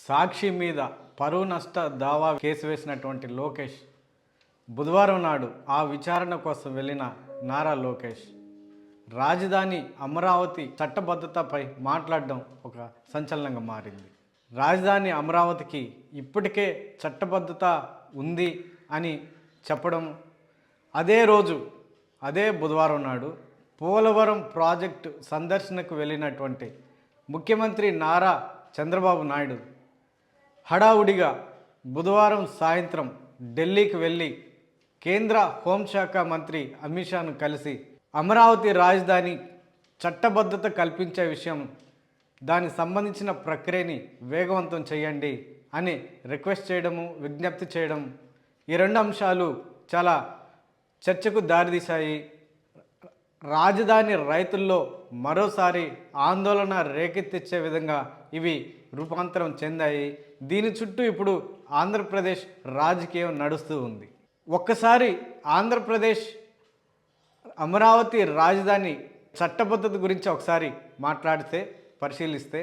సాక్షి మీద పరువు నష్ట దావా కేసు వేసినటువంటి లోకేష్ బుధవారం నాడు ఆ విచారణ కోసం వెళ్ళిన నారా లోకేష్ రాజధాని అమరావతి చట్టబద్ధతపై మాట్లాడడం ఒక సంచలనంగా మారింది. రాజధాని అమరావతికి ఇప్పటికే చట్టబద్ధత ఉంది అని చెప్పడం, అదే రోజు అదే బుధవారం నాడు పోలవరం ప్రాజెక్టు సందర్శనకు వెళ్ళినటువంటి ముఖ్యమంత్రి నారా చంద్రబాబు నాయుడు హడావుడిగా బుధవారం సాయంత్రం ఢిల్లీకి వెళ్ళి కేంద్ర హోంశాఖ మంత్రి అమిత్ షాను కలిసి అమరావతి రాజధాని చట్టబద్ధత కల్పించే విషయం, దానికి సంబంధించిన ప్రక్రియని వేగవంతం చేయండి అని రిక్వెస్ట్ చేయడము, విజ్ఞప్తి చేయడం, ఈ రెండు అంశాలు చాలా చర్చకు దారితీశాయి. రాజధాని రైతుల్లో మరోసారి ఆందోళన రేకెత్తించే విధంగా ఇవి రూపాంతరం చెందాయి. దీని చుట్టూ ఇప్పుడు ఆంధ్రప్రదేశ్ రాజకీయం నడుస్తూ ఉంది. ఒక్కసారి ఆంధ్రప్రదేశ్ అమరావతి రాజధాని చట్టబద్ధత గురించి ఒకసారి పరిశీలిస్తే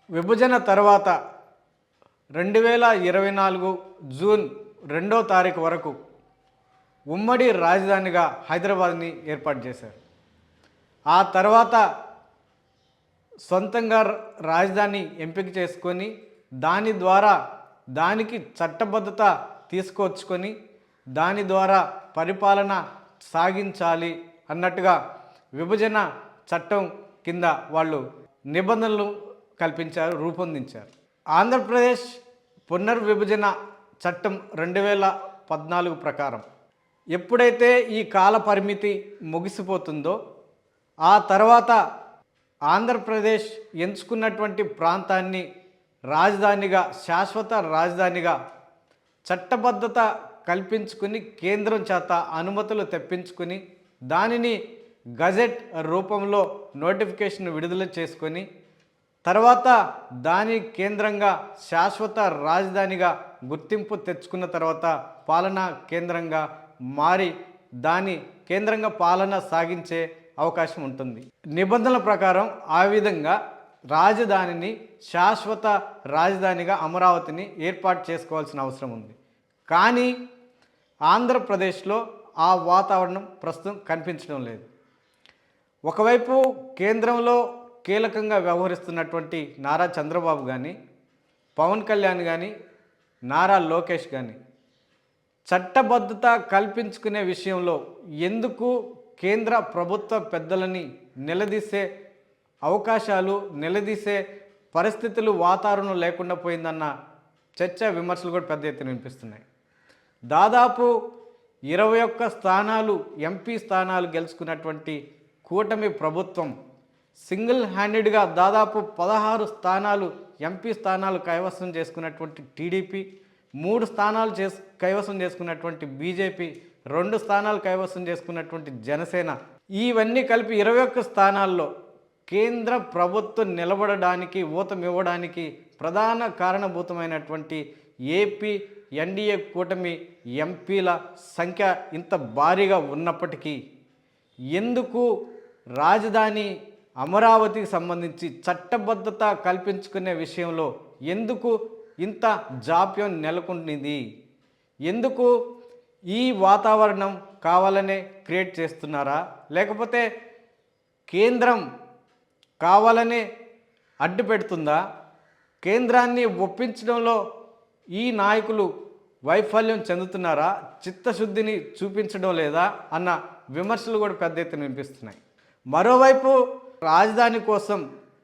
విభజన తర్వాత 2024 జూన్ 2వ తారీఖు వరకు ఉమ్మడి రాజధానిగా హైదరాబాద్ని ఏర్పాటు చేశారు. ఆ తర్వాత సొంతంగా రాజధాని ఎంపిక చేసుకొని దాని ద్వారా దానికి చట్టబద్ధత తీసుకొచ్చుకొని దాని ద్వారా పరిపాలన సాగించాలి అన్నట్టుగా విభజన చట్టం కింద వాళ్ళు నిబంధనలు రూపొందించారు. ఆంధ్రప్రదేశ్ పునర్విభజన చట్టం 2014 ప్రకారం ఎప్పుడైతే ఈ కాల పరిమితి ముగిసిపోతుందో ఆ తర్వాత ఆంధ్రప్రదేశ్ ఎంచుకున్నటువంటి ప్రాంతాన్ని రాజధానిగా, శాశ్వత రాజధానిగా చట్టబద్ధత కల్పించుకుని కేంద్రం చేత అనుమతులు తెప్పించుకుని దానిని గజెట్ రూపంలో నోటిఫికేషన్ విడుదల చేసుకొని తర్వాత దాని కేంద్రంగా శాశ్వత రాజధానిగా గుర్తింపు తెచ్చుకున్న తర్వాత పాలనా కేంద్రంగా మారి దాని కేంద్రంగా పాలన సాగించే అవకాశం ఉంటుంది. నిబంధనల ప్రకారం ఆ విధంగా రాజధానిని శాశ్వత రాజధానిగా అమరావతిని ఏర్పాటు చేసుకోవాల్సిన అవసరం ఉంది. కానీ ఆంధ్రప్రదేశ్లో ఆ వాతావరణం ప్రస్తుతం కనిపించడం లేదు. ఒకవైపు కేంద్రంలో కీలకంగా వ్యవహరిస్తున్నటువంటి నారా చంద్రబాబు కానీ, పవన్ కళ్యాణ్ కానీ, నారా లోకేష్ కానీ చట్టబద్ధత కల్పించుకునే విషయంలో ఎందుకు కేంద్ర ప్రభుత్వ పెద్దలని నిలదీసే అవకాశాలు, నిలదీసే పరిస్థితులు, వాతావరణం లేకుండా పోయిందన్న చర్చ, విమర్శలు కూడా పెద్ద ఎత్తున వినిపిస్తున్నాయి. దాదాపు 21 స్థానాలు ఎంపీ స్థానాలు గెలుచుకున్నటువంటి కూటమి ప్రభుత్వం సింగిల్ హ్యాండెడ్గా దాదాపు 16 స్థానాలు ఎంపీ స్థానాలు కైవసం చేసుకున్నటువంటి టీడీపీ, 3 స్థానాలు కైవసం చేసుకున్నటువంటి బీజేపీ, 2 స్థానాలు కైవసం చేసుకున్నటువంటి జనసేన, ఇవన్నీ కలిపి 21 స్థానాల్లో కేంద్ర ప్రభుత్వం నిలబడడానికి, ఊతమివ్వడానికి ప్రధాన కారణభూతమైనటువంటి ఏపీ ఎన్డీఏ కూటమి ఎంపీల సంఖ్య ఇంత భారీగా ఉన్నప్పటికీ ఎందుకు రాజధాని అమరావతికి సంబంధించి చట్టబద్ధత కల్పించుకునే విషయంలో ఎందుకు ఇంత జాప్యం నెలకొంది? ఎందుకు ఈ వాతావరణం కావాలనే క్రియేట్ చేస్తున్నారా? లేకపోతే కేంద్రం కావాలనే అడ్డు పెడుతుందా? కేంద్రాన్ని ఒప్పించడంలో ఈ నాయకులు వైఫల్యం చెందుతున్నారా? చిత్తశుద్ధిని చూపించడం లేదా అన్న విమర్శలు కూడా పెద్ద ఎత్తున వినిపిస్తున్నాయి. మరోవైపు రాజధాని కోసం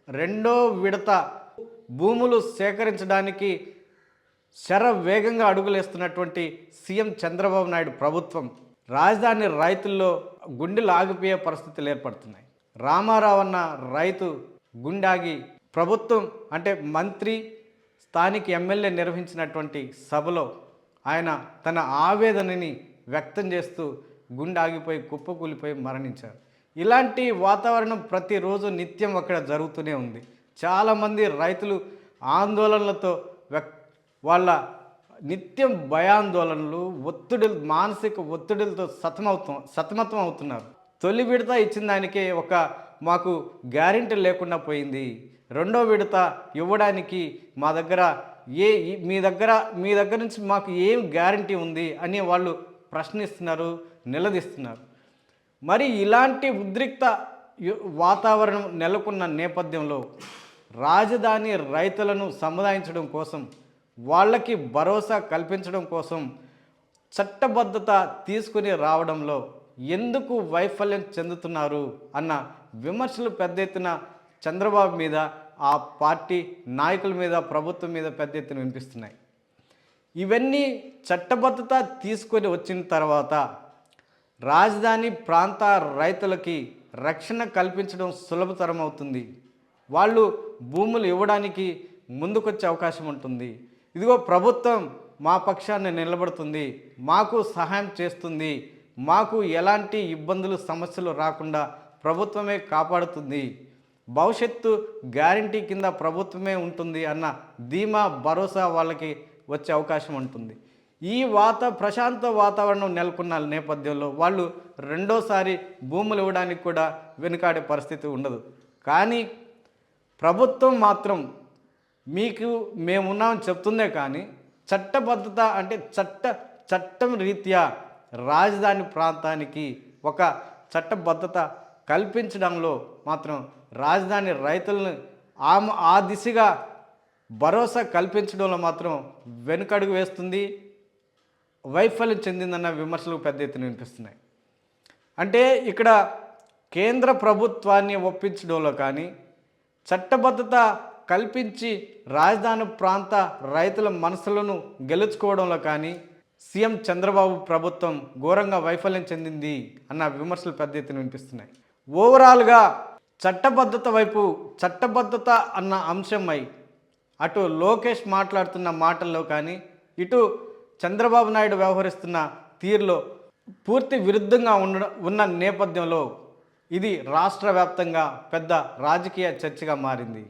2వ విడత భూములు సేకరించడానికి శరవేగంగా అడుగులేస్తున్నటువంటి సీఎం చంద్రబాబు నాయుడు ప్రభుత్వం రాజధాని రైతుల్లో గుండెలు ఆగిపోయే పరిస్థితులు ఏర్పడుతున్నాయి. రామారావు అన్న రైతు గుండాగి ప్రభుత్వం అంటే మంత్రి, స్థానిక ఎమ్మెల్యే నిర్వహించినటువంటి సభలో ఆయన తన ఆవేదనని వ్యక్తం చేస్తూ గుండాగిపోయి కుప్పకూలిపోయి మరణించారు. ఇలాంటి వాతావరణం ప్రతిరోజు నిత్యం అక్కడ జరుగుతూనే ఉంది. చాలామంది రైతులు ఆందోళనలతో వాళ్ళ నిత్యం భయాందోళనలు, ఒత్తిడులు, మానసిక ఒత్తిడులతో సతమతం అవుతున్నారు. తొలి విడత ఇచ్చిన దానికే మాకు గ్యారెంటీ లేకుండా పోయింది, రెండో విడత ఇవ్వడానికి మా దగ్గర మీ దగ్గర నుంచి మాకు ఏం గ్యారంటీ ఉంది అని వాళ్ళు ప్రశ్నిస్తున్నారు, నిలదీస్తున్నారు. మరి ఇలాంటి ఉద్రిక్త వాతావరణం నెలకొన్న నేపథ్యంలో రాజధాని రైతులను సముదాయించడం కోసం, వాళ్ళకి భరోసా కల్పించడం కోసం చట్టబద్ధత తీసుకుని రావడంలో ఎందుకు వైఫల్యం చెందుతున్నారు అన్న విమర్శలు పెద్ద ఎత్తున చంద్రబాబు మీద, ఆ పార్టీ నాయకుల మీద, ప్రభుత్వం మీద పెద్ద ఎత్తున వినిపిస్తున్నాయి. ఇవన్నీ చట్టబద్ధత తీసుకొని వచ్చిన తర్వాత రాజధాని ప్రాంత రైతులకి రక్షణ కల్పించడం సులభతరం అవుతుంది. వాళ్ళు భూములు ఇవ్వడానికి ముందుకొచ్చే అవకాశం ఉంటుంది. ఇదిగో ప్రభుత్వం మా పక్షాన్ని నిలబడుతుంది, మాకు సహాయం చేస్తుంది, మాకు ఎలాంటి ఇబ్బందులు సమస్యలు రాకుండా ప్రభుత్వమే కాపాడుతుంది, భవిష్యత్తు గ్యారంటీ కింద ప్రభుత్వమే ఉంటుంది అన్న ధీమా, భరోసా వాళ్ళకి వచ్చే అవకాశం ఉంటుంది. ఈ ప్రశాంత వాతావరణం నెలకొన్న నేపథ్యంలో వాళ్ళు రెండోసారి భూములు ఇవ్వడానికి కూడా వెనుకాడే పరిస్థితి ఉండదు. కానీ ప్రభుత్వం మాత్రం మీకు మేమున్నామని చెప్తుందే కానీ చట్టబద్ధత అంటే చట్టం రీత్యా రాజధాని ప్రాంతానికి ఒక చట్టబద్ధత కల్పించడంలో మాత్రం రాజధాని రైతులను ఆ దిశగా భరోసా కల్పించడంలో మాత్రం వెనుకడుగు వేస్తుంది, వైఫల్యం చెందిందన్న విమర్శలు పెద్ద ఎత్తున వినిపిస్తున్నాయి. అంటే ఇక్కడ కేంద్ర ప్రభుత్వాన్ని ఒప్పించడంలో కానీ, చట్టబద్ధత కల్పించి రాజధాని ప్రాంత రైతుల మనసులను గెలుచుకోవడంలో కానీ సీఎం చంద్రబాబు ప్రభుత్వం ఘోరంగా వైఫల్యం చెందింది అన్న విమర్శలు పెద్ద ఎత్తున వినిపిస్తున్నాయి. ఓవరాల్గా చట్టబద్ధత వైపు, చట్టబద్ధత అన్న అంశంపై అటు లోకేష్ మాట్లాడుతున్న మాటల్లో కానీ, ఇటు చంద్రబాబు నాయుడు వ్యవహరిస్తున్న తీరులో పూర్తి విరుద్ధంగా ఉన్న నేపథ్యంలో ఇది రాష్ట్ర వ్యాప్తంగా పెద్ద రాజకీయ చర్చగా మారింది.